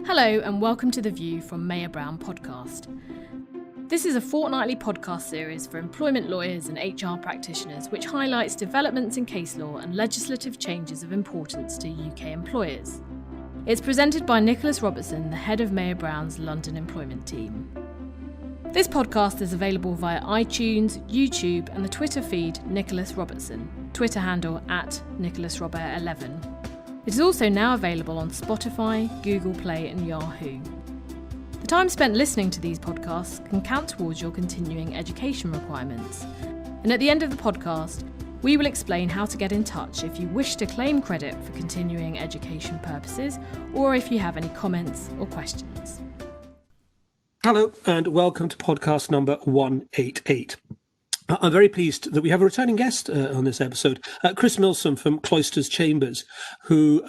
Hello and welcome to The View from Mayor Brown podcast. This is a fortnightly podcast series for employment lawyers and HR practitioners which highlights developments in case law and legislative changes of importance to UK employers. It's presented by Nicholas Robertson, the head of Mayor Brown's London employment team. This podcast is available via iTunes, YouTube and the Twitter feed Nicholas Robertson, Twitter handle @NicholasRobert11. It is also now available on Spotify, Google Play and Yahoo. The time spent listening to these podcasts can count towards your continuing education requirements. And at the end of the podcast, we will explain how to get in touch if you wish to claim credit for continuing education purposes or if you have any comments or questions. Hello and welcome to podcast number 188. I'm very pleased that we have a returning guest on this episode, Chris Milsom from Cloisters Chambers, who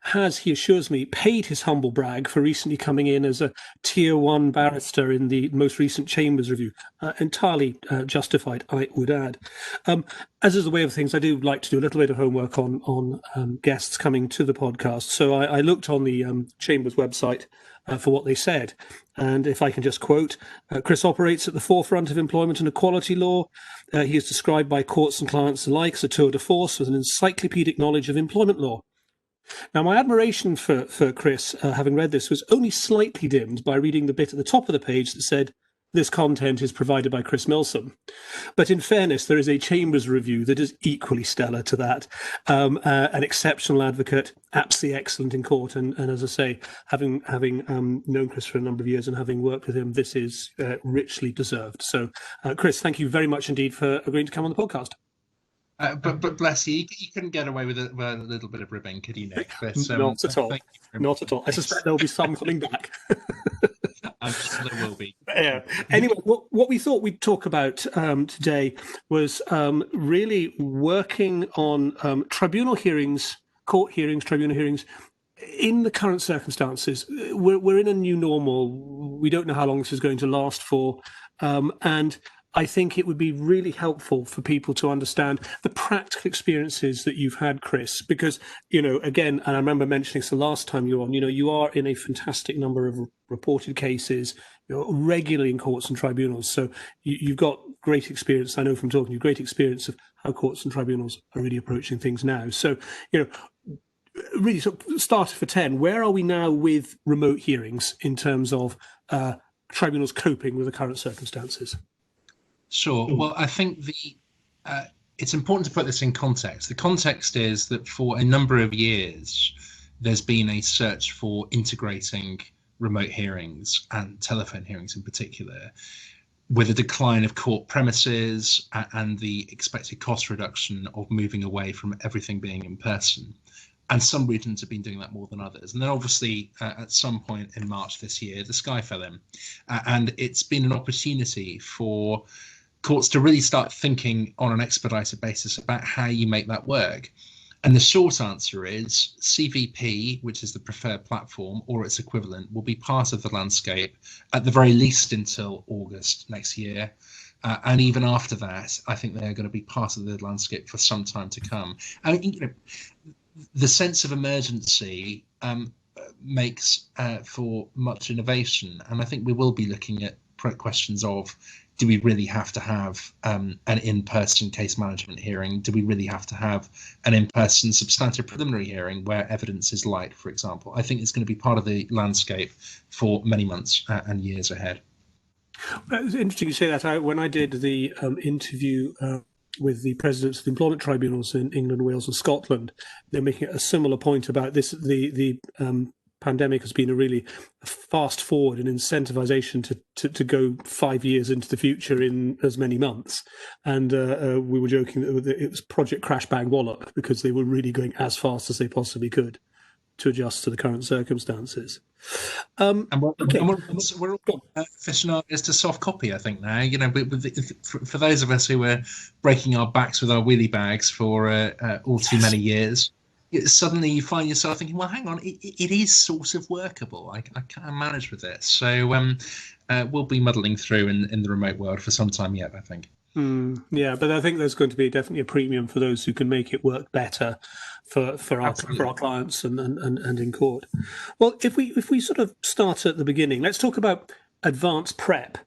has, he assures me, paid his humble brag for recently coming in as a Tier 1 barrister in the most recent Chambers review. Entirely justified, I would add. As is the way of things, I do like to do a little bit of homework on guests coming to the podcast. So I looked on the Chambers website for what they said. And if I can just quote, Chris operates at the forefront of employment and equality law. He is described by courts and clients alike as a tour de force with an encyclopedic knowledge of employment law. Now, my admiration for Chris, having read this, was only slightly dimmed by reading the bit at the top of the page that said, "This content is provided by Chris Milsom." But in fairness, there is a Chambers review that is equally stellar to that. An exceptional advocate, absolutely excellent in court. And as I say, having known Chris for a number of years and having worked with him, this is richly deserved. So, Chris, thank you very much indeed for agreeing to come on the podcast. But bless you, you couldn't get away with a little bit of ribbing, could you, Nick? But, not at all. Not at all. I suspect there'll be some coming back. I'm sure there will be. Yeah. Anyway, what we thought we'd talk about today was really working on tribunal hearings, court hearings, tribunal hearings in the current circumstances. We're in a new normal. We don't know how long this is going to last for. And I think it would be really helpful for people to understand the practical experiences that you've had, Chris, because, again, and I remember mentioning this the last time you were on, you are in a fantastic number of reported cases, you're regularly in courts and tribunals. So you've got great experience, I know from talking to you, great experience of how courts and tribunals are really approaching things now. So, really, so starter for 10, where are we now with remote hearings in terms of tribunals coping with the current circumstances? Sure. Well, I think it's important to put this in context. The context is that for a number of years, there's been a search for integrating remote hearings and telephone hearings in particular, with a decline of court premises and the expected cost reduction of moving away from everything being in person. And some regions have been doing that more than others. And then obviously at some point in March this year, the sky fell in. And it's been an opportunity for courts to really start thinking on an expedited basis about how you make that work. And the short answer is CVP, which is the preferred platform, or its equivalent, will be part of the landscape at the very least until August next year. And even after that, I think they're going to be part of the landscape for some time to come. I mean, the sense of emergency makes for much innovation. And I think we will be looking at questions of, do we really have to have an in-person case management hearing? Do we really have to have an in-person substantive preliminary hearing where evidence is light, for example? I think it's going to be part of the landscape for many months and years ahead. It's interesting you say that. When I did the interview with the presidents of the employment tribunals in England, Wales and Scotland, they're making a similar point about this. The pandemic has been a really fast forward in incentivization to go 5 years into the future in as many months. And we were joking that it was Project Crash Bang Wallop, because they were really going as fast as they possibly could to adjust to the current circumstances. And we're all aficionados to soft copy, I think, now. For those of us who were breaking our backs with our wheelie bags for all too many years, suddenly you find yourself thinking, well, hang on, it is sort of workable. I can manage with this. So we'll be muddling through in the remote world for some time yet, I think. Yeah, but I think there's going to be definitely a premium for those who can make it work better for our clients and in court. Well, if we sort of start at the beginning, let's talk about advanced prep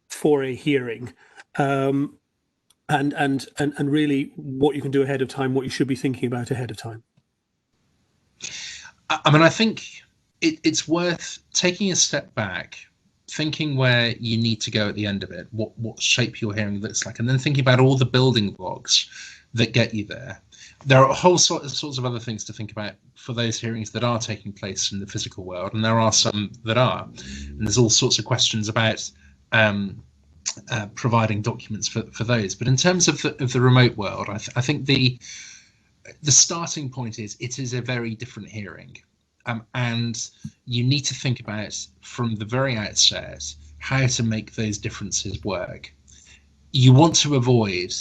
for a hearing, and really what you can do ahead of time, what you should be thinking about ahead of time. I mean, I think it's worth taking a step back, thinking where you need to go at the end of it, what shape your hearing looks like, and then thinking about all the building blocks that get you there. There are a whole sorts of other things to think about for those hearings that are taking place in the physical world, and there are some that are. And there's all sorts of questions about providing documents for those. But in terms of the remote world, I think the starting point is it is a very different hearing. And you need to think about from the very outset how to make those differences work. You want to avoid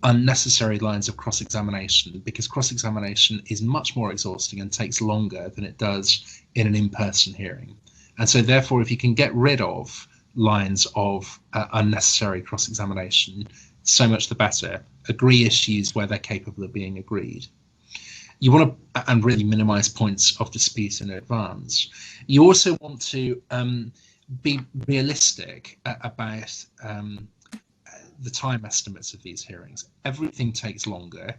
unnecessary lines of cross-examination, because cross-examination is much more exhausting and takes longer than it does in an in-person hearing. And so therefore, if you can get rid of lines of unnecessary cross-examination, so much the better. Agree issues where they're capable of being agreed. You want to and really minimize points of dispute in advance. You also want to be realistic about the time estimates of these hearings. Everything takes longer,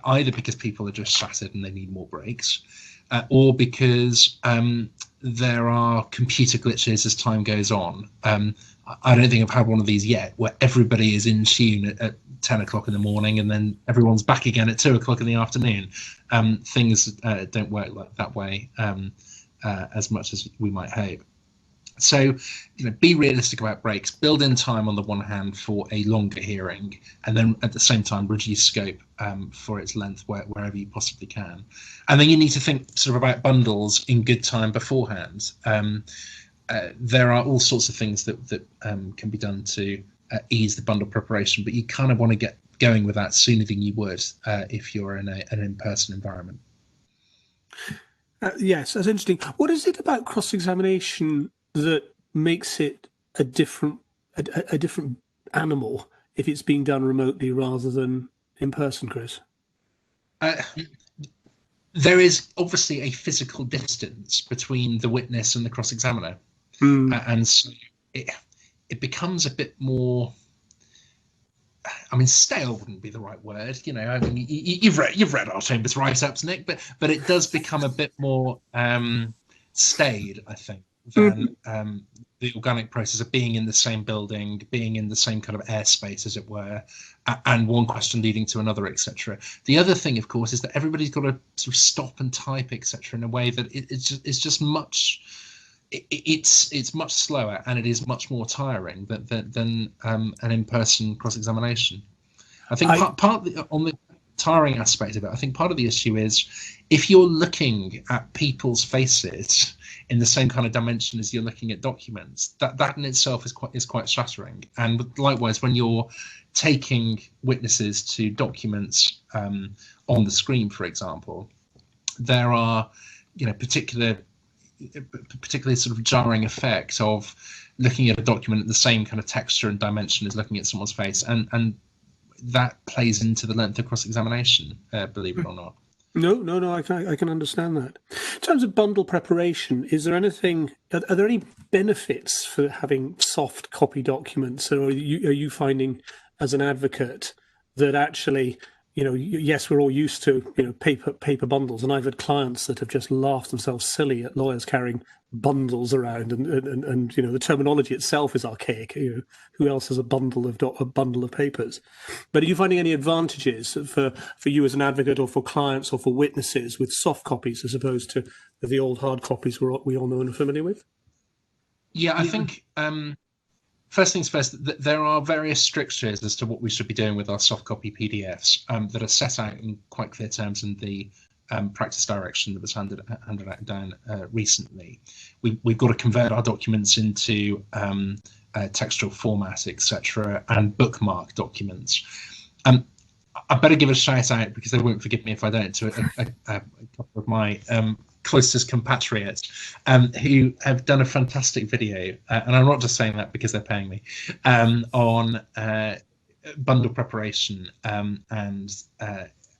either because people are just shattered and they need more breaks, or because there are computer glitches as time goes on. I don't think I've had one of these yet, where everybody is in tune at 10 o'clock in the morning and then everyone's back again at 2 o'clock in the afternoon. Things don't work like that way as much as we might hope. So, be realistic about breaks, build in time on the one hand for a longer hearing, and then at the same time reduce scope for its length wherever you possibly can. And then you need to think sort of about bundles in good time beforehand. There are all sorts of things that can be done to ease the bundle preparation, but you kind of want to get going with that sooner than you would if you're in an in-person environment. Yes, that's interesting. What is it about cross-examination that makes it a different animal if it's being done remotely rather than in person, Chris? There is obviously a physical distance between the witness and the cross-examiner, and so it becomes a bit more. I mean, stale wouldn't be the right word. I mean, you've read our Chambers write-ups, Nick, but it does become a bit more staid, I think, than the organic process of being in the same building, being in the same kind of airspace, as it were, and one question leading to another, etc. The other thing, of course, is that everybody's got to sort of stop and type, etc., in a way that it's just much. It's much slower and it is much more tiring than an in-person cross-examination. I think part on the tiring aspect of it, I think part of the issue is if you're looking at people's faces in the same kind of dimension as you're looking at documents, that in itself is quite shattering. And likewise, when you're taking witnesses to documents on the screen, for example, there are particularly sort of jarring effect of looking at a document at the same kind of texture and dimension as looking at someone's face, and that plays into the length of cross-examination, believe it or not. No, I can understand that. In terms of bundle preparation, is there anything? Are there any benefits for having soft copy documents, or are you finding, as an advocate, that actually, yes, we're all used to paper bundles, and I've had clients that have just laughed themselves silly at lawyers carrying bundles around, and the terminology itself is archaic. Who else has a bundle of papers? But are you finding any advantages for you as an advocate, or for clients, or for witnesses with soft copies as opposed to the old hard copies we all know and are familiar with? Yeah, I think. First things first, there are various strictures as to what we should be doing with our soft copy PDFs that are set out in quite clear terms in the practice direction that was handed out down recently. We've got to convert our documents into textual format, etc., and bookmark documents. I better give a shout out, because they won't forgive me if I don't, to a couple of my closest compatriots who have done a fantastic video, and I'm not just saying that because they're paying me, on bundle preparation and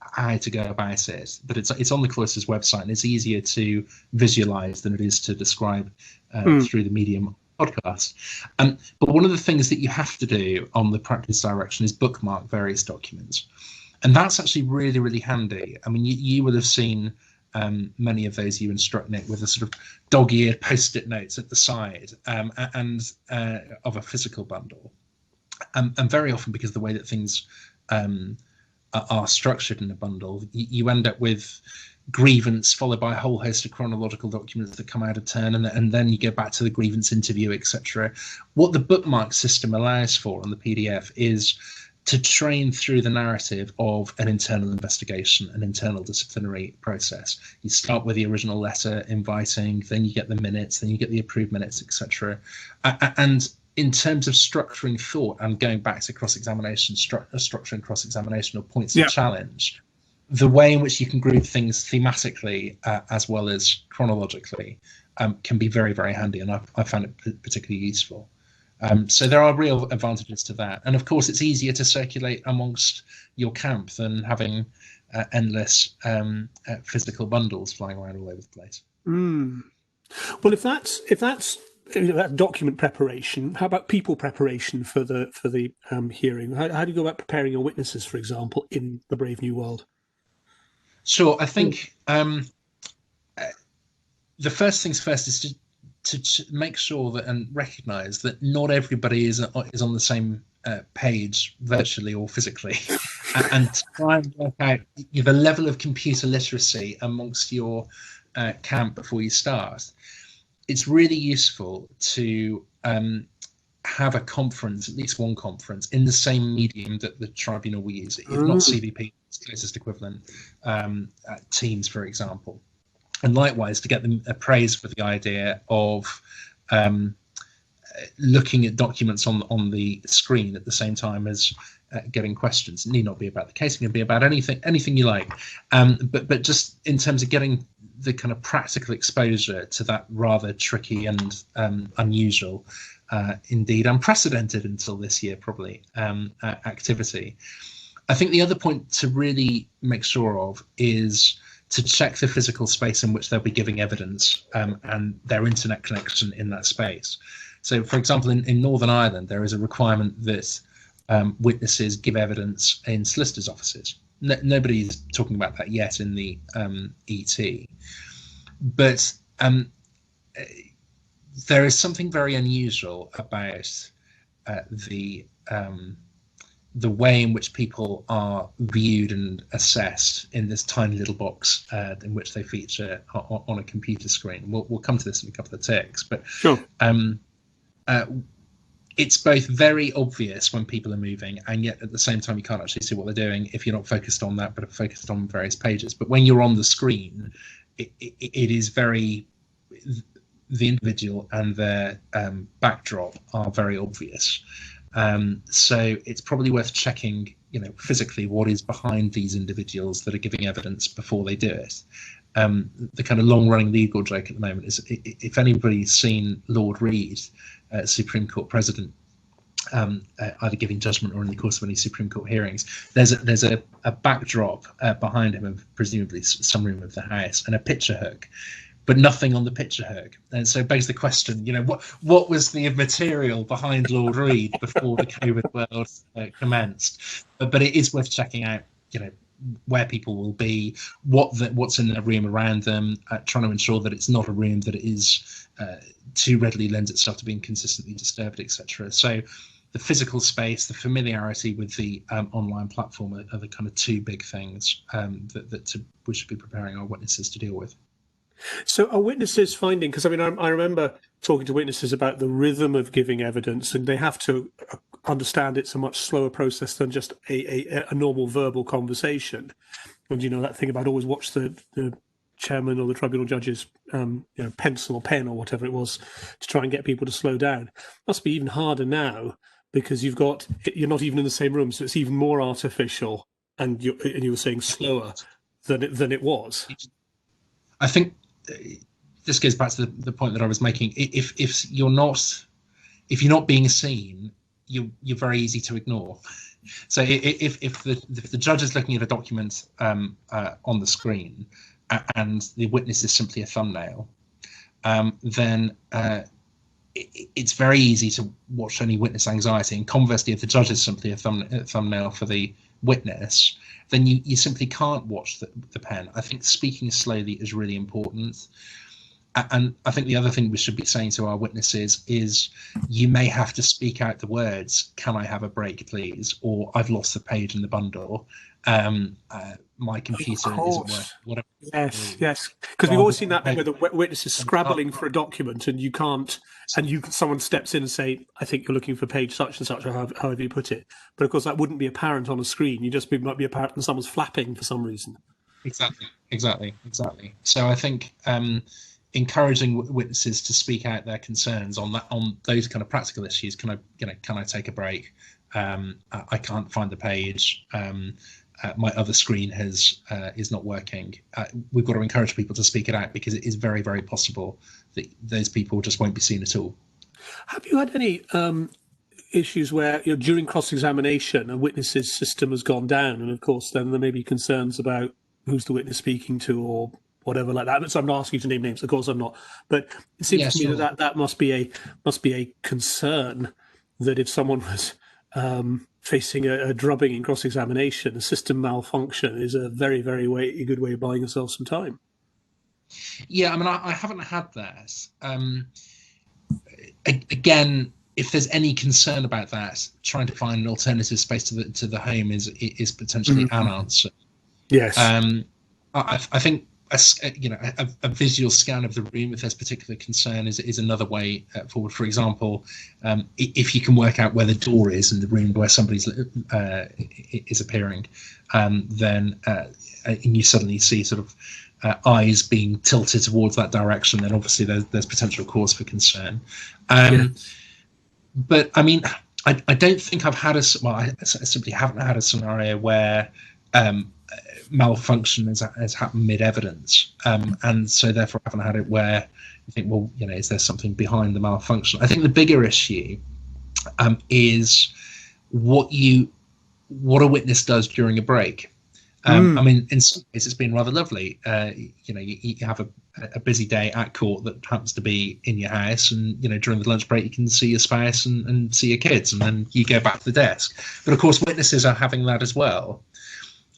how to go about it. But it's on the Cloisters website, and it's easier to visualize than it is to describe through the medium podcast. But one of the things that you have to do on the practice direction is bookmark various documents. And that's actually really, really handy. I mean, you would have seen many of those you instruct Nick with a sort of dog-eared post-it notes at the side and of a physical bundle. And very often, because of the way that things are structured in a bundle, you end up with grievance followed by a whole host of chronological documents that come out of turn, and then you go back to the grievance interview, etc. What the bookmark system allows for on the PDF is to train through the narrative of an internal investigation, an internal disciplinary process. You start with the original letter inviting, then you get the minutes, then you get the approved minutes, etc. And in terms of structuring thought and going back to cross-examination, structuring cross-examination or points of challenge, the way in which you can group things thematically as well as chronologically can be very, very handy, and I found it particularly useful. So there are real advantages to that. And of course, it's easier to circulate amongst your camp than having endless physical bundles flying around all over the place. Well, if that's that document preparation, how about people preparation for the hearing? How do you go about preparing your witnesses, for example, in the Brave New World? Sure. I think the first things first is to make sure that and recognise that not everybody is on the same page virtually or physically, and try and work out the level of computer literacy amongst your camp before you start. It's really useful to have a conference, at least one conference, in the same medium that the tribunal will use. If not CVP, its closest equivalent, Teams, for example. And likewise, to get them appraised with the idea of looking at documents on the screen at the same time as getting questions. It need not be about the case; it can be about anything you like. But just in terms of getting the kind of practical exposure to that rather tricky and unusual, indeed unprecedented until this year probably, activity. I think the other point to really make sure of is to check the physical space in which they'll be giving evidence and their internet connection in that space. So, for example, in Northern Ireland, there is a requirement that witnesses give evidence in solicitors' offices. Nobody's talking about that yet in the ET. But there is something very unusual about the way in which people are viewed and assessed in this tiny little box in which they feature on a computer screen. We'll come to this in a couple of ticks, but sure. It's both very obvious when people are moving, and yet at the same time you can't actually see what they're doing if you're not focused on that, but are focused on various pages. But when you're on the screen, it is very, the individual and their backdrop are very obvious. So it's probably worth checking, physically what is behind these individuals that are giving evidence before they do it. The kind of long-running legal joke at the moment is if anybody's seen Lord Reed, Supreme Court President, either giving judgment or in the course of any Supreme Court hearings, there's a backdrop behind him of presumably some room of the House and a picture hook, but nothing on the picture hook. And so it begs the question, what was the material behind Lord Reed before the COVID world commenced? But it is worth checking out, where people will be, what's in the room around them, trying to ensure that it's not a room that is too readily lends itself to being consistently disturbed, etc. So the physical space, the familiarity with the online platform are the kind of two big things that we should be preparing our witnesses to deal with. So are witnesses finding, because I remember talking to witnesses about the rhythm of giving evidence, and they have to understand it's a much slower process than just a normal verbal conversation. And that thing about always watch the chairman or the tribunal judge's pencil or pen or whatever it was to try and get people to slow down. Must be even harder now because you're not even in the same room, so it's even more artificial, and you were saying slower than it was. I think this goes back to the point that I was making. If you're not being seen, you're very easy to ignore. So if the judge is looking at a document on the screen and the witness is simply a thumbnail, then it's very easy to watch any witness anxiety. And conversely, if the judge is simply a thumbnail for the witness, then you simply can't watch the pen. I think speaking slowly is really important. And I think the other thing we should be saying to our witnesses is you may have to speak out the words, "Can I have a break, please?" Or "I've lost the page in the bundle. My computer isn't working." Whatever. Yes. Because we've always seen that where the witness is scrabbling for a document and you can't, and someone steps in and say, "I think you're looking for page such and such," or however you put it. But of course, that wouldn't be apparent on a screen. Might be apparent when someone's flapping for some reason. Exactly. So I think encouraging witnesses to speak out their concerns on those kind of practical issues. Can I take a break? I can't find the page. My other screen is not working. We've got to encourage people to speak it out, because it is very, very possible that those people just won't be seen at all. Have you had any issues where during cross-examination a witness's system has gone down, and of course then there may be concerns about who's the witness speaking to or whatever like that? So I'm not asking you to name names, of course I'm not, but it seems to me that must be a concern, that if someone was facing a drubbing in cross-examination, a system malfunction is a very, very good way of buying yourself some time. Yeah, I mean, I haven't had that. Again, if there's any concern about that, trying to find an alternative space to the home is potentially an answer. Yes. I think a visual scan of the room, if there's particular concern, is another way forward. For example, if you can work out where the door is in the room where somebody's is appearing, then and you suddenly see sort of eyes being tilted towards that direction, then obviously there's potential cause for concern. But I mean, I don't think I've had I simply haven't had a scenario where malfunction has happened mid-evidence, and so therefore I haven't had it where you think, well, is there something behind the malfunction? I think the bigger issue is what a witness does during a break. I mean, in some ways it's been rather lovely. You have a busy day at court that happens to be in your house, and during the lunch break you can see your spouse and see your kids, and then you go back to the desk. But of course witnesses are having that as well.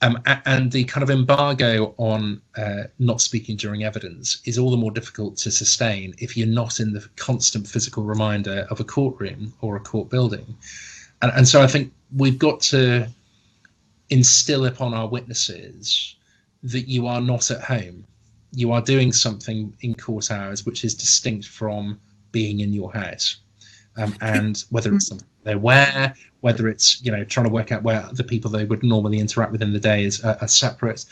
And the kind of embargo on not speaking during evidence is all the more difficult to sustain if you're not in the constant physical reminder of a courtroom or a court building. And so I think we've got to instill upon our witnesses that you are not at home. You are doing something in court hours which is distinct from being in your house. And whether it's something they wear, whether it's trying to work out where the people they would normally interact with in the day are separate,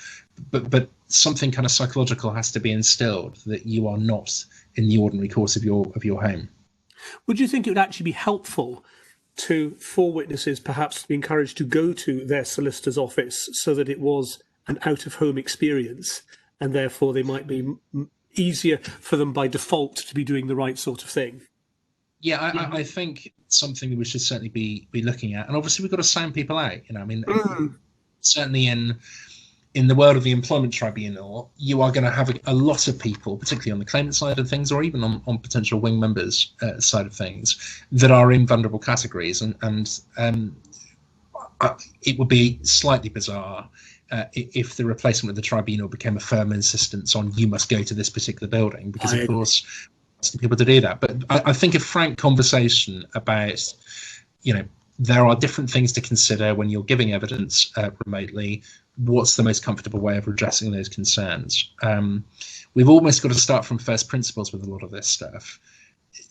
but something kind of psychological has to be instilled that you are not in the ordinary course of your home. Would you think it would actually be helpful for witnesses perhaps to be encouraged to go to their solicitor's office so that it was an out-of-home experience, and therefore they might be easier for them by default to be doing the right sort of thing? Yeah, I think something we should certainly be looking at, and obviously we've got to sound people out. I mean, certainly in the world of the employment tribunal, you are going to have a lot of people, particularly on the claimant side of things, or even on potential wing members side of things, that are in vulnerable categories, and it would be slightly bizarre if the replacement of the tribunal became a firm insistence on you must go to this particular building, because of course people to do that. But I think a frank conversation about, there are different things to consider when you're giving evidence remotely. What's the most comfortable way of addressing those concerns? We've almost got to start from first principles with a lot of this stuff.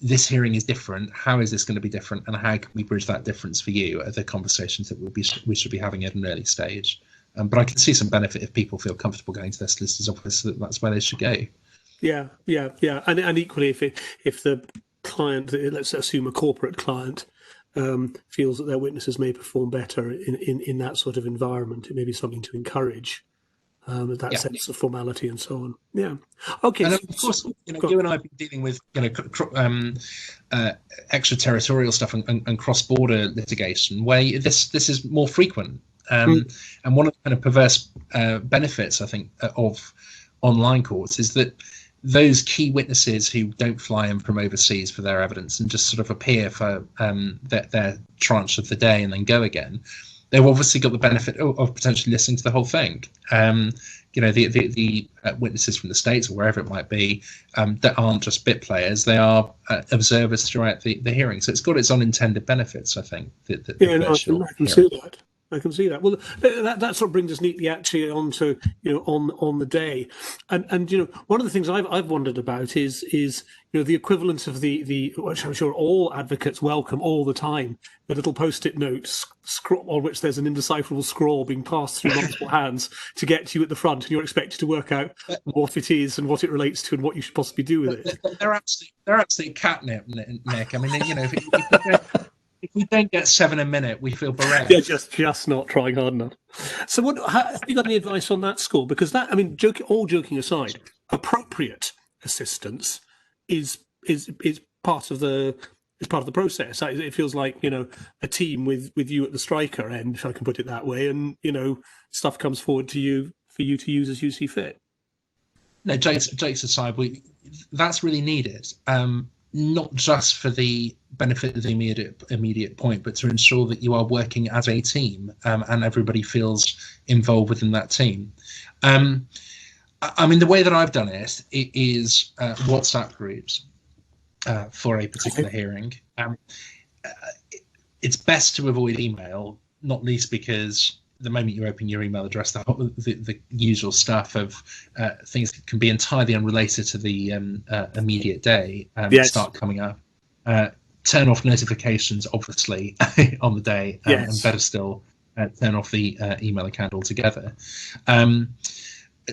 This hearing is different. How is this going to be different? And how can we bridge that difference for you? Are the conversations that we should be having at an early stage? But I can see some benefit if people feel comfortable going to their solicitor's office, that's where they should go. Yeah. And equally, if the client, let's assume a corporate client, feels that their witnesses may perform better in that sort of environment, it may be something to encourage. that sense of formality and so on. Yeah. Okay. And of course, you and I have been dealing with extraterritorial stuff and cross-border litigation, where this is more frequent. And one of the kind of perverse benefits, I think, of online courts is that those key witnesses who don't fly in from overseas for their evidence and just sort of appear for their tranche of the day and then go again, they've obviously got the benefit of potentially listening to the whole thing. The witnesses from the States or wherever it might be that aren't just bit players, they are observers throughout the hearing. So it's got its unintended benefits, I think. I can see that. I can see that. Well, that sort of brings us neatly actually onto on the day, and one of the things I've wondered about is the equivalent of the which I'm sure all advocates welcome all the time, the little post-it note on which there's an indecipherable scrawl being passed through multiple hands to get to you at the front, and you're expected to work out what it is and what it relates to and what you should possibly do with it. They're absolutely catnip, Nick. I mean, if we don't get 7 a minute, we feel bereft. Yeah, just not trying hard enough. So, have you got any advice on that score? Because that, I mean, all joking aside, appropriate assistance is part of the process. It feels like a team with you at the striker end, if I can put it that way, and stuff comes forward to you for you to use as you see fit. No, jokes aside, that's really needed. Not just for the benefit of the immediate point, but to ensure that you are working as a team and everybody feels involved within that team. I mean, the way that I've done it is WhatsApp groups for a particular hearing. It's best to avoid email, not least because the moment you open your email address, the usual stuff of things that can be entirely unrelated to the immediate day start coming up. Turn off notifications, obviously, on the day, and better still, turn off the email account altogether.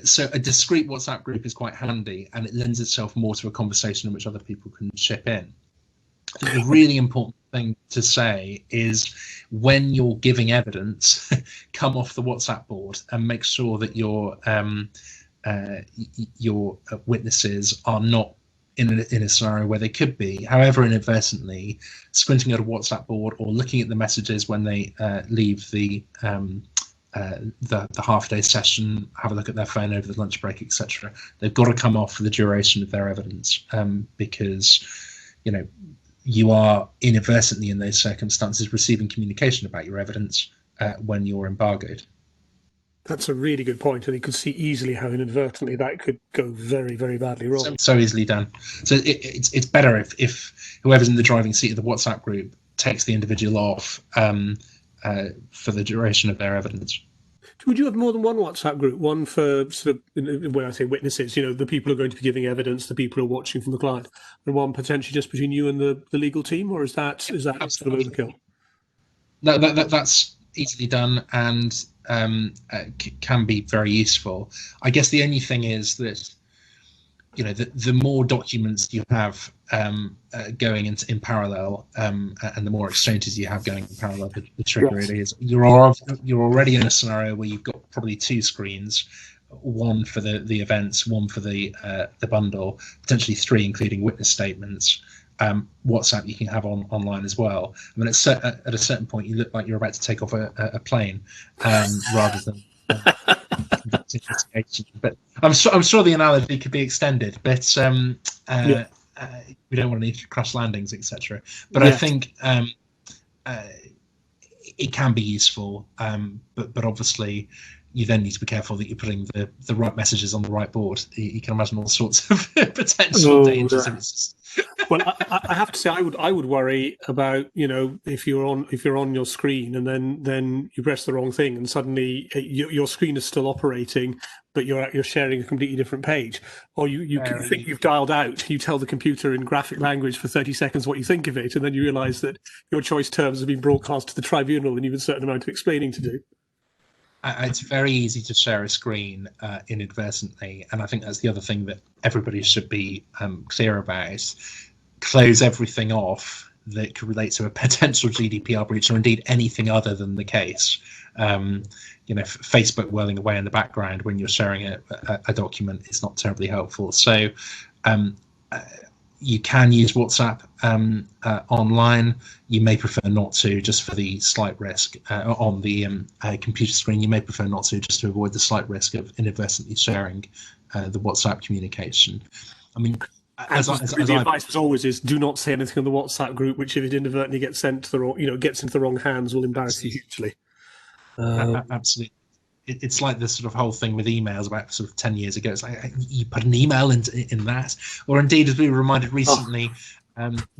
So a discrete WhatsApp group is quite handy, and it lends itself more to a conversation in which other people can chip in. I think the really important thing to say is when you're giving evidence, come off the WhatsApp board and make sure that your witnesses are not in a scenario where they could be, however inadvertently, squinting at a WhatsApp board or looking at the messages when they leave the half-day session, have a look at their phone over the lunch break, etc. They've got to come off for the duration of their evidence because you are inadvertently in those circumstances receiving communication about your evidence when you're embargoed. That's a really good point, and you could see easily how inadvertently that could go very, very badly wrong. So easily done. So it's better if whoever's in the driving seat of the WhatsApp group takes the individual off for the duration of their evidence. Would you have more than one WhatsApp group? One for sort of, when I say witnesses, the people who are going to be giving evidence, the people who are watching from the client, and one potentially just between you and the legal team, or is that sort of overkill? No, that's easily done and can be very useful. I guess the only thing is that the more documents you have going in parallel, and the more exchanges you have going in parallel, the trickier it is. You're already in a scenario where you've got probably 2 screens, one for the events, one for the bundle, potentially 3 including witness statements. WhatsApp you can have online as well. I mean, at a certain point, you look like you're about to take off a plane rather than. But I'm sure the analogy could be extended, but we don't want any crash landings, etc. But I think it can be useful, but obviously you then need to be careful that you're putting the right messages on the right board. You can imagine all sorts of potential dangers. Well, I have to say, I would worry about if you're on your screen and then you press the wrong thing and suddenly your screen is still operating, but you're sharing a completely different page, or you think you've dialed out. You tell the computer in graphic language for 30 seconds what you think of it, and then you realise that your choice terms have been broadcast to the tribunal, and you've a certain amount of explaining to do. It's very easy to share a screen inadvertently, and I think that's the other thing that everybody should be clear about. Close everything off that could relate to a potential GDPR breach, or indeed anything other than the case. Facebook whirling away in the background when you're sharing a document is not terribly helpful. So you can use WhatsApp online. You may prefer not to, just for the slight risk on the computer screen. You may prefer not to, just to avoid the slight risk of inadvertently sharing the WhatsApp communication. I mean, the advice as always is do not say anything on the WhatsApp group, which if it inadvertently gets sent to the wrong, gets into the wrong hands, will embarrass you hugely. Absolutely. It's like this sort of whole thing with emails about sort of 10 years ago. It's like you put an email in that, or indeed, as we were reminded recently,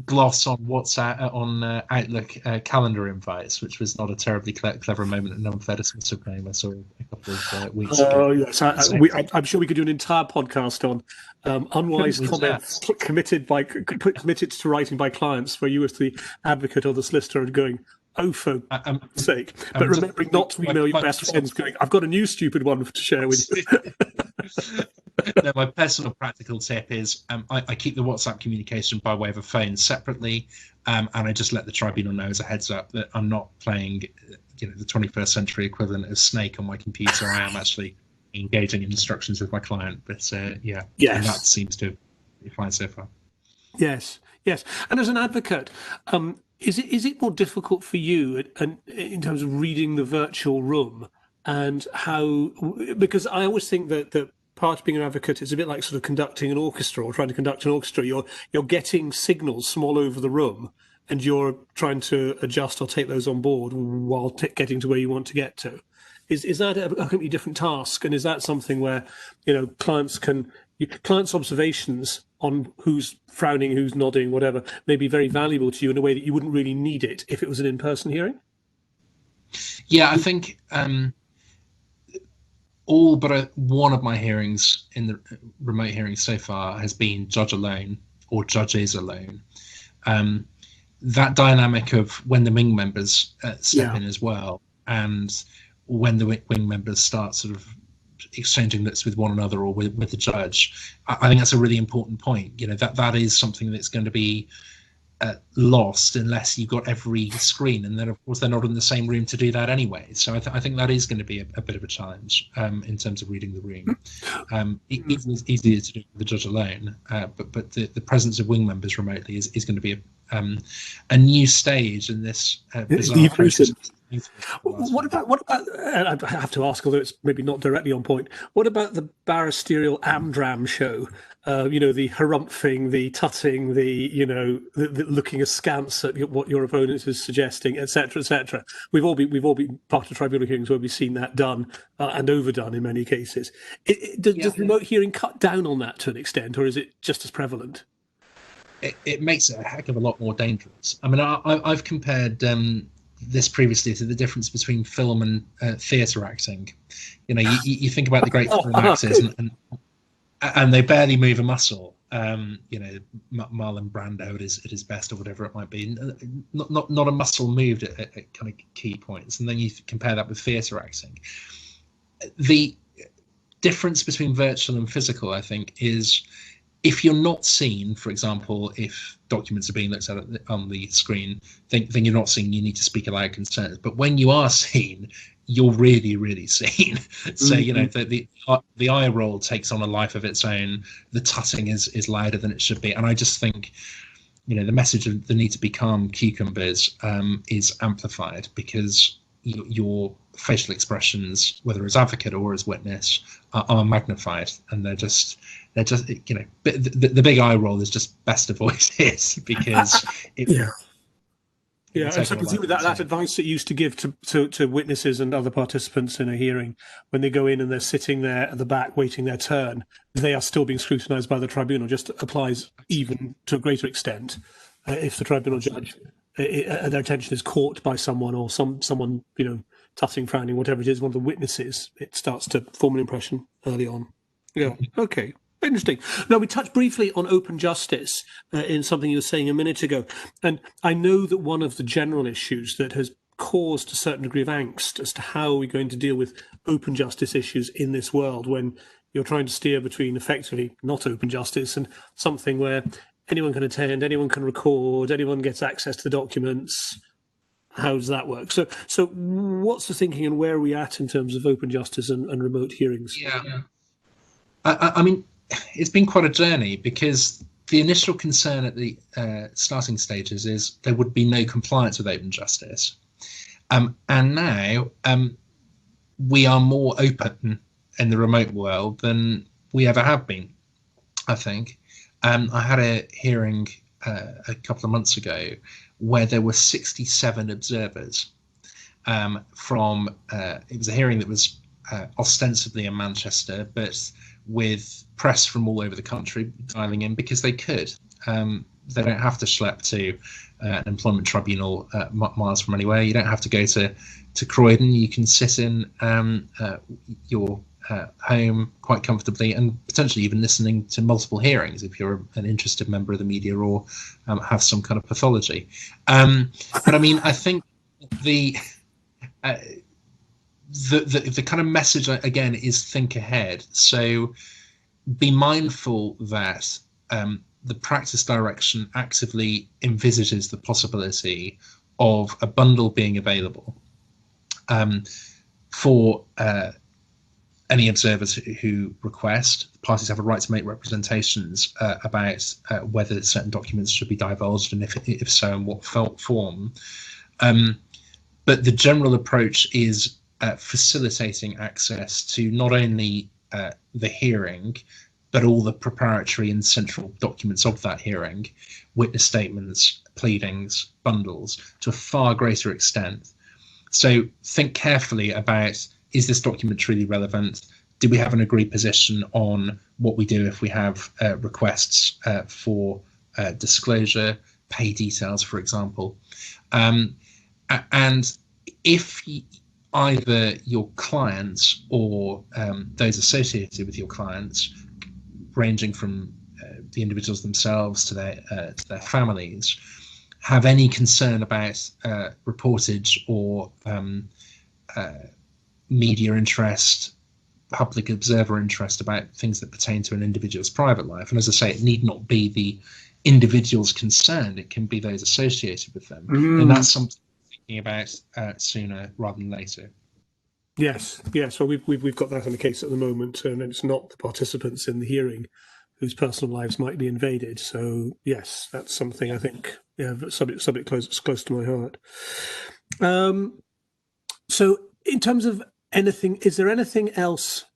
gloss on WhatsApp on Outlook calendar invites, which was not a terribly clever moment and unfair dismissive claim I saw a couple of weeks ago. Yes, I'm sure we could do an entire podcast on unwise comments committed to writing by clients, where you as the advocate or the solicitor are going, oh, for sake. But remembering not to email your best friends going, I've got a new stupid one to share with you. No, my personal practical tip is I keep the WhatsApp communication by way of a phone separately, and I just let the tribunal know as a heads up that I'm not playing the 21st century equivalent of Snake on my computer. I am actually engaging in instructions with my client. But yes. And that seems to be fine so far. Yes. And as an advocate, is it more difficult for you and in terms of reading the virtual room, and how, because I always think that part of being an advocate is a bit like sort of conducting an orchestra or trying to conduct an orchestra. You're getting signals from all over the room, and you're trying to adjust or take those on board while getting to where you want to get to. Is that a completely different task? And is that something where clients' observations on who's frowning, who's nodding, whatever, may be very valuable to you in a way that you wouldn't really need it if it was an in-person hearing? Yeah, I think all but one of my hearings in the remote hearings so far has been judge alone or judges alone. That dynamic of when the wing members step in as well, and when the wing members start sort of exchanging looks with one another or with the judge, I think that's a really important point. That is something that's going to be lost unless you've got every screen, and then of course they're not in the same room to do that anyway. So I think that is going to be a bit of a challenge in terms of reading the room. It's easier to do with the judge alone, but the presence of wing members remotely is going to be a new stage in this bizarre process. What about? And I have to ask, although it's maybe not directly on point. What about the barristerial Amdram show? The harumphing, the tutting, the looking askance at what your opponent is suggesting, etc., etc. We've all been part of tribunal hearings where we've seen that done and overdone in many cases. Does remote hearing cut down on that to an extent, or is it just as prevalent? It makes it a heck of a lot more dangerous. I mean, I've compared this previously to the difference between film and theatre acting. You think about the great film actors, and they barely move a muscle. Marlon Brando at his best, or whatever it might be, not a muscle moved at kind of key points. And then you compare that with theatre acting. The difference between virtual and physical, I think, is if you're not seen, for example, if documents are being looked at on the screen, then you're not seen, you need to speak aloud concerns. But when you are seen, you're really, really seen. So, the eye roll takes on a life of its own. The tutting is louder than it should be. And I just think, the message of the need to be calm cucumbers is amplified because your facial expressions, whether as advocate or as witness, are magnified, and they're just the big eye roll is just best avoided because so presumably that advice that you used to give to witnesses and other participants in a hearing when they go in and they're sitting there at the back waiting their turn, they are still being scrutinised by the tribunal, just applies even to a greater extent if the tribunal judge their attention is caught by someone or someone tutting, frowning, whatever it is, one of the witnesses, it starts to form an impression early on. Yeah. Okay. Interesting. Now, we touched briefly on open justice in something you were saying a minute ago. And I know that one of the general issues that has caused a certain degree of angst as to how we're going to deal with open justice issues in this world when you're trying to steer between effectively not open justice and something where anyone can attend, anyone can record, anyone gets access to the documents. How does that work? So what's the thinking, and where are we at in terms of open justice and remote hearings? Yeah. I mean, it's been quite a journey, because the initial concern at the starting stages is there would be no compliance with open justice. And now we are more open in the remote world than we ever have been, I think. I had a hearing a couple of months ago where there were 67 observers from, it was a hearing that was ostensibly in Manchester, but with press from all over the country dialing in because they could. They don't have to schlep to an employment tribunal miles from anywhere. You don't have to go to Croydon. You can sit in your home quite comfortably, and potentially even listening to multiple hearings if you're an interested member of the media or have some kind of pathology. But I mean, I think the kind of message again is think ahead. So be mindful that the practice direction actively envisages the possibility of a bundle being available for any observers who request. The parties have a right to make representations about whether certain documents should be divulged, and if so, in what form. But the general approach is facilitating access to not only the hearing, but all the preparatory and central documents of that hearing, witness statements, pleadings, bundles, to a far greater extent. So think carefully about, is this document truly relevant? Do we have an agreed position on what we do if we have requests for disclosure, pay details, for example? And if either your clients or those associated with your clients, ranging from the individuals themselves to their families, have any concern about reportage or media interest, public observer interest about things that pertain to an individual's private life. And as I say, it need not be the individuals concerned, it can be those associated with them. And that's something we're thinking about sooner rather than later. Yes. Well, we've got that in the case at the moment, and it's not the participants in the hearing whose personal lives might be invaded. So yes, that's something I think, subject close to my heart. So in terms of anything, is there anything else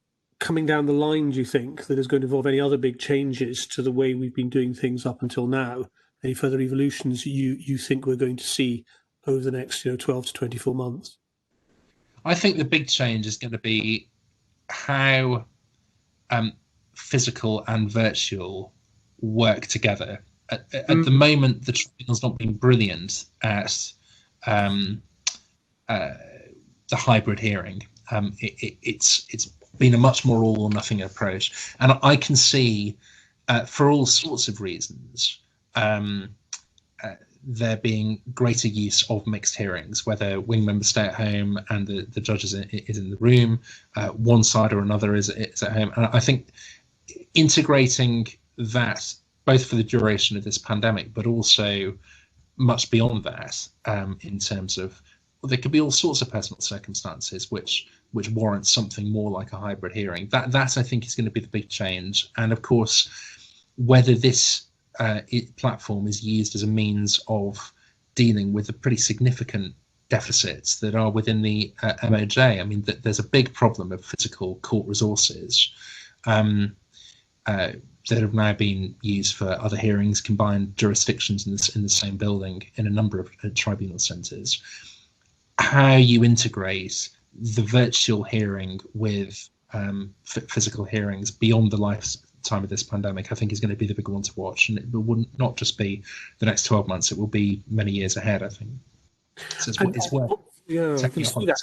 coming down the line, do you think, that is going to involve any other big changes to the way we've been doing things up until now? Any further evolutions you think we're going to see over the next 12 to 24 months? I think the big change is going to be how physical and virtual work together. At the moment, the tribunal's not been brilliant at the hybrid hearing. It's been a much more all or nothing approach, and I can see for all sorts of reasons there being greater use of mixed hearings, whether wing members stay at home and the judge is in the room, one side or another is at home. And I think integrating that both for the duration of this pandemic, but also much beyond that, in terms of, well, there could be all sorts of personal circumstances which warrant something more like a hybrid hearing. That I think is going to be the big change. And of course, whether this platform is used as a means of dealing with the pretty significant deficits that are within the MOJ. I mean, there's a big problem of physical court resources that have now been used for other hearings, combined jurisdictions in the same building in a number of tribunal centres. How you integrate the virtual hearing with physical hearings beyond the lifetime of this pandemic, I think, is going to be the big one to watch. And it will not just be the next 12 months, it will be many years ahead, I think. So it's worth taking a look.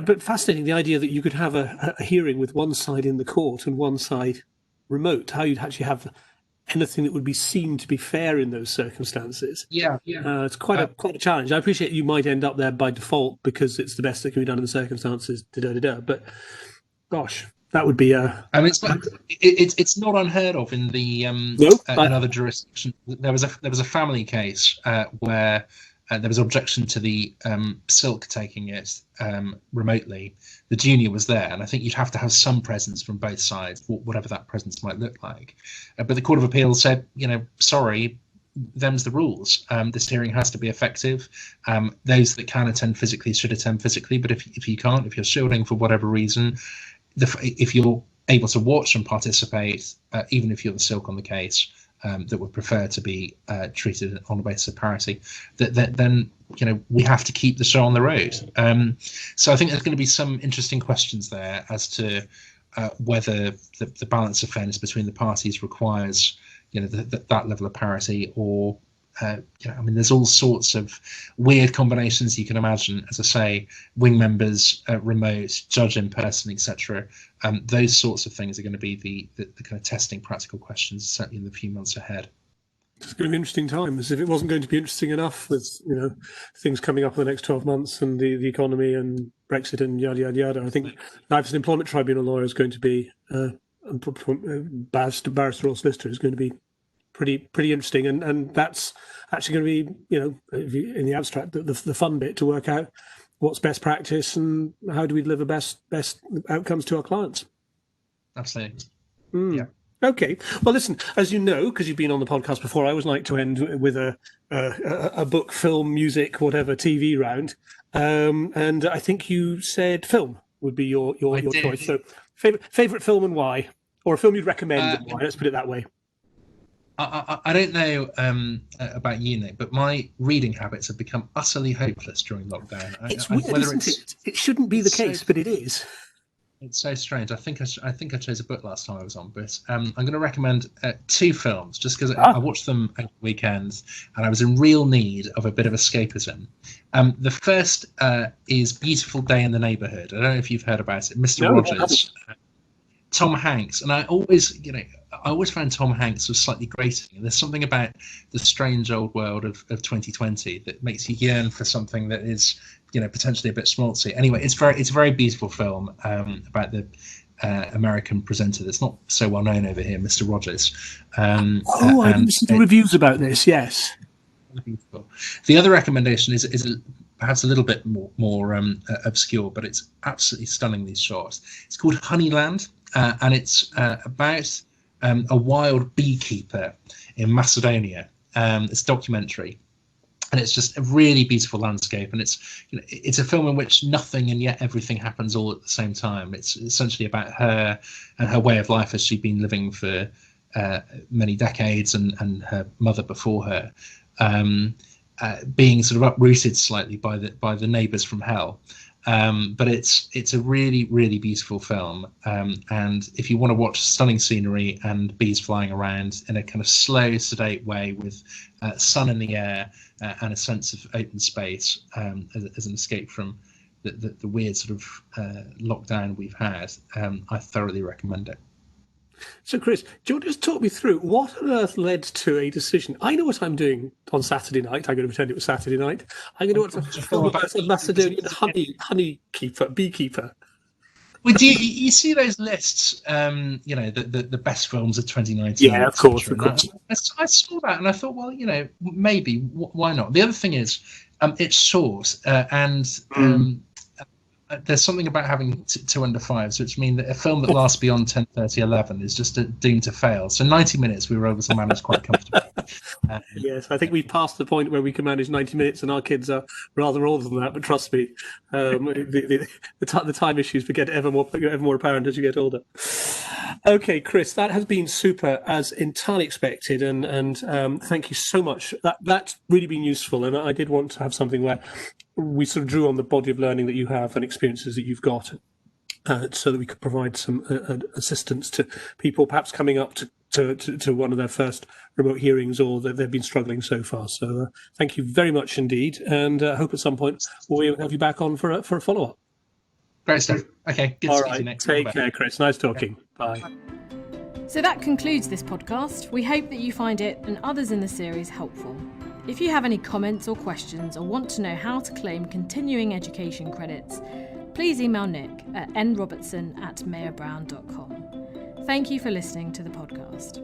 But fascinating, the idea that you could have a hearing with one side in the court and one side remote, how you'd actually have anything that would be seen to be fair in those circumstances. It's quite a challenge. I appreciate you might end up there by default because it's the best that can be done in the circumstances. But gosh, That would be a. I mean, it's not unheard of in the Nope. in other jurisdictions. There was a family case where there was objection to the silk taking it remotely. The junior was there, and I think you'd have to have some presence from both sides, whatever that presence might look like. But the Court of Appeal said, sorry, them's the rules. This hearing has to be effective. Those that can attend physically should attend physically, but if you can't, if you're shielding for whatever reason, if you're able to watch and participate, even if you're the silk on the case, that would prefer to be treated on the basis of parity, then we have to keep the show on the road. So I think there's going to be some interesting questions there as to whether the balance of fairness between the parties requires that level of parity, or there's all sorts of weird combinations you can imagine. As I say, wing members, remote, judge in person, etc. Those sorts of things are going to be the kind of testing practical questions, certainly in the few months ahead. It's going to be an interesting time, as if it wasn't going to be interesting enough with things coming up in the next 12 months and the economy and Brexit and yada yada yada. I think Life Employment Tribunal lawyer is going to be barrister or solicitor is going to be pretty interesting, and that's actually going to be in the abstract the fun bit, to work out what's best practice and how do we deliver best outcomes to our clients. Absolutely. Yeah. Okay. Well, listen, as you know, because you've been on the podcast before, I always like to end with a book, film, music, whatever, TV round, and I think you said film would be your choice. So favorite film and why, or a film you'd recommend and why? Let's put it that way. I don't know about you, Nick, but my reading habits have become utterly hopeless during lockdown. It's weird, isn't it? It shouldn't be the case, but it is. It's so strange. I think I chose a book last time I was on, but I'm going to recommend two films just because I watched them over the weekend and I was in real need of a bit of escapism. The first is Beautiful Day in the Neighborhood. I don't know if you've heard about it. Mr. Rogers, Tom Hanks, and I always found Tom Hanks was slightly grating. And there's something about the strange old world of 2020 that makes you yearn for something that is, potentially a bit schmaltzy. Anyway, it's a very beautiful film about the American presenter that's not so well known over here, Mr. Rogers. I've listened to reviews about this. Yes. Beautiful. The other recommendation is perhaps a little bit more obscure, but it's absolutely stunningly shot. It's called Honeyland, and it's about a wild beekeeper in Macedonia. It's a documentary, and it's just a really beautiful landscape. And it's a film in which nothing and yet everything happens all at the same time. It's essentially about her and her way of life as she'd been living for many decades, and her mother before her, being sort of uprooted slightly by the neighbours from hell. But it's a really, really beautiful film. And if you want to watch stunning scenery and bees flying around in a kind of slow, sedate way with sun in the air and a sense of open space as an escape from the weird sort of lockdown we've had, I thoroughly recommend it. So, Chris, do you want to just talk me through what on earth led to a decision? I know what I'm doing on Saturday night. I'm going to pretend it was Saturday night. I'm going to watch a film about a Macedonian beekeeper. Well, do you see those lists? The best films of 2019. Yeah, of course. I saw that and I thought, well, maybe why not? The other thing is, it's short and. There's something about having 2 under 5s, which means that a film that lasts beyond 10:30, 11 is just doomed to fail. So 90 minutes we were able to manage quite comfortably. Yes, I think we've passed the point where we can manage 90 minutes, and our kids are rather older than that. But trust me, the time issues get ever more apparent as you get older. Okay, Chris, that has been super, as entirely expected, and thank you so much. That's really been useful, and I did want to have something where we sort of drew on the body of learning that you have and experiences that you've got, so that we could provide some assistance to people perhaps coming up to one of their first remote hearings, or that they've been struggling so far. So thank you very much indeed, and I hope at some point we'll have you back on for a follow-up. Great stuff. Okay, good to see you next. Take care, Chris. Nice talking. Bye. So that concludes this podcast. We hope that you find it and others in the series helpful. If you have any comments or questions, or want to know how to claim continuing education credits, please email Nick at nrobertson@mayorbrown.com. Thank you for listening to the podcast.